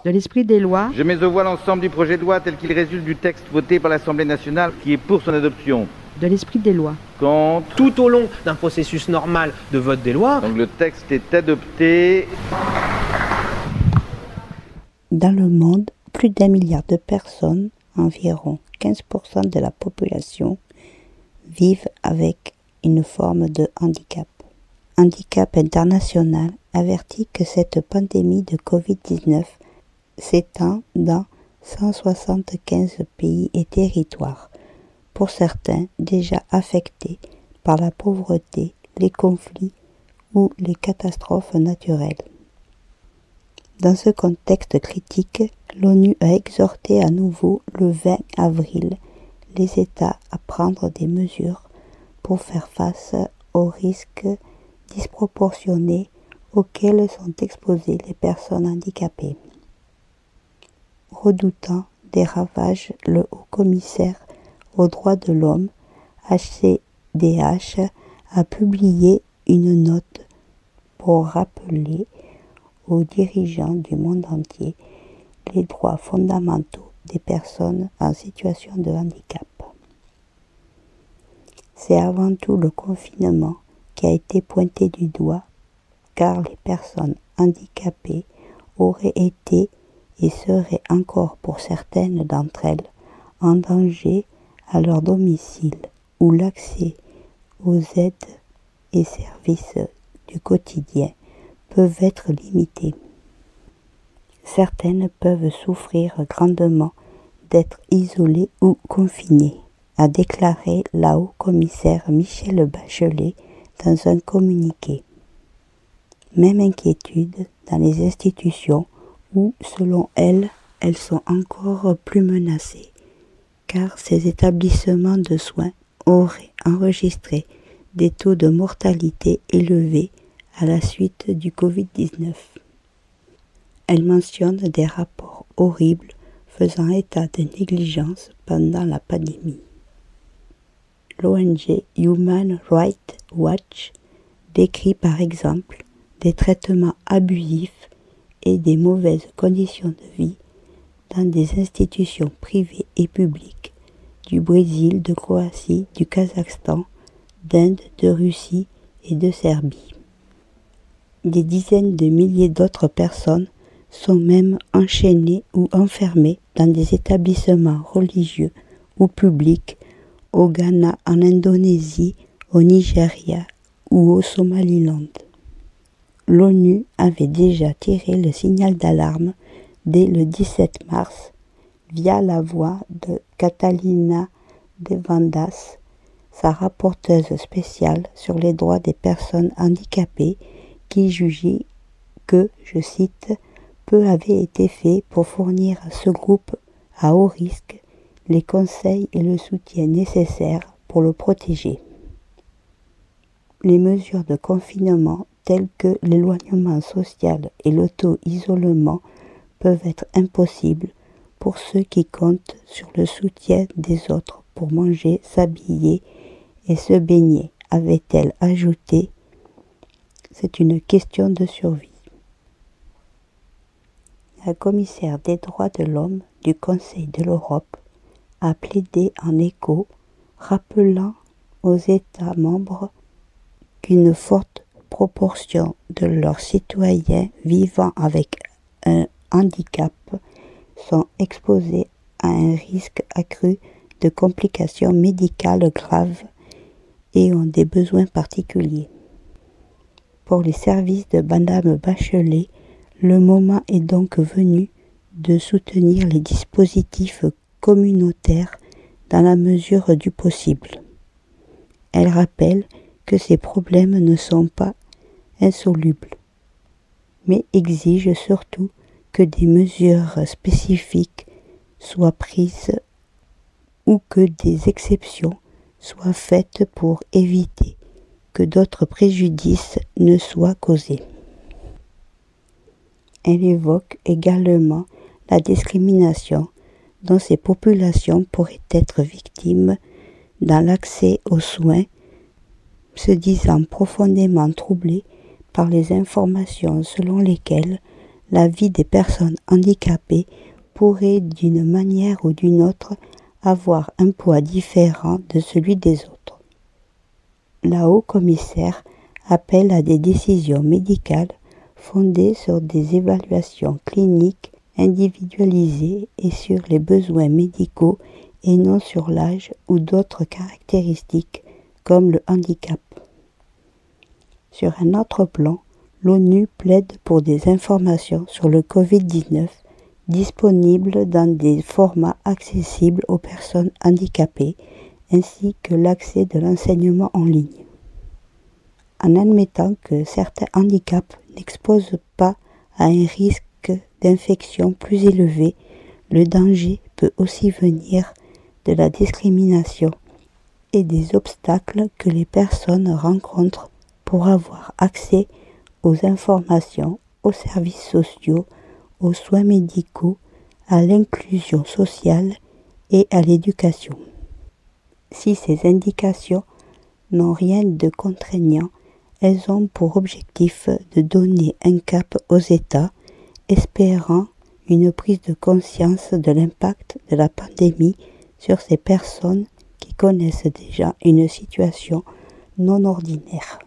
de l'esprit des lois, Je mets aux voix l'ensemble du projet de loi tel qu'il résulte du texte voté par l'Assemblée nationale qui est pour son adoption. de l'esprit des lois, Contre. Tout au long d'un processus normal de vote des lois. Donc le texte est adopté. Dans le monde, plus d'1 milliard de personnes, environ 15% de la population, vivent avec une forme de handicap. Handicap International avertit que cette pandémie de Covid-19 s'étend dans 175 pays et territoires, pour certains déjà affectés par la pauvreté, les conflits ou les catastrophes naturelles. Dans ce contexte critique, l'ONU a exhorté à nouveau le 20 avril les États à prendre des mesures pour faire face aux risques disproportionnés auxquels sont exposées les personnes handicapées. Redoutant des ravages, le haut-commissaire aux droits de l'homme, HCDH, a publié une note pour rappeler aux dirigeants du monde entier les droits fondamentaux des personnes en situation de handicap. C'est avant tout le confinement qui a été pointé du doigt, car les personnes handicapées auraient été et seraient encore pour certaines d'entre elles en danger à leur domicile, où l'accès aux aides et services du quotidien peuvent être limités. Certaines peuvent souffrir grandement d'être isolées ou confinées, a déclaré la haut-commissaire Michelle Bachelet dans un communiqué. Même inquiétude dans les institutions où, selon elle, elles sont encore plus menacées, car ces établissements de soins auraient enregistré des taux de mortalité élevés à la suite du Covid-19. Elle mentionne des rapports horribles faisant état de négligence pendant la pandémie. L'ONG Human Rights Watch décrit par exemple des traitements abusifs et des mauvaises conditions de vie dans des institutions privées et publiques du Brésil, de Croatie, du Kazakhstan, d'Inde, de Russie et de Serbie. Des dizaines de milliers d'autres personnes sont même enchaînées ou enfermées dans des établissements religieux ou publics au Ghana, en Indonésie, au Nigeria ou au Somaliland. L'ONU avait déjà tiré le signal d'alarme dès le 17 mars via la voix de Catalina Devandas, sa rapporteuse spéciale sur les droits des personnes handicapées, qui jugeait que, je cite, peu avait été fait pour fournir à ce groupe à haut risque les conseils et le soutien nécessaires pour le protéger. Les mesures de confinement telles que l'éloignement social et l'auto-isolement peuvent être impossibles pour ceux qui comptent sur le soutien des autres pour manger, s'habiller et se baigner, avait-elle ajouté. C'est une question de survie. La commissaire des droits de l'homme du Conseil de l'Europe a plaidé en écho, rappelant aux États membres qu'une forte proportion de leurs citoyens vivant avec un handicap sont exposés à un risque accru de complications médicales graves et ont des besoins particuliers. Pour les services de Madame Bachelet, le moment est donc venu de soutenir les dispositifs communautaires dans la mesure du possible. Elle rappelle que ces problèmes ne sont pas insolubles, mais exigent surtout que des mesures spécifiques soient prises ou que des exceptions soient faites pour éviter que d'autres préjudices ne soient causés. Elle évoque également la discrimination dont ces populations pourraient être victimes dans l'accès aux soins, se disant profondément troublée par les informations selon lesquelles la vie des personnes handicapées pourrait d'une manière ou d'une autre avoir un poids différent de celui des autres. La haut-commissaire appelle à des décisions médicales fondées sur des évaluations cliniques individualisées et sur les besoins médicaux et non sur l'âge ou d'autres caractéristiques comme le handicap. Sur un autre plan, l'ONU plaide pour des informations sur le Covid-19 disponibles dans des formats accessibles aux personnes handicapées ainsi que l'accès de l'enseignement en ligne. En admettant que certains handicaps n'exposent pas à un risque d'infection plus élevé, le danger peut aussi venir de la discrimination et des obstacles que les personnes rencontrent pour avoir accès aux informations, aux services sociaux, aux soins médicaux, à l'inclusion sociale et à l'éducation. Si ces indications n'ont rien de contraignant, elles ont pour objectif de donner un cap aux États, espérant une prise de conscience de l'impact de la pandémie sur ces personnes qui connaissent déjà une situation non ordinaire.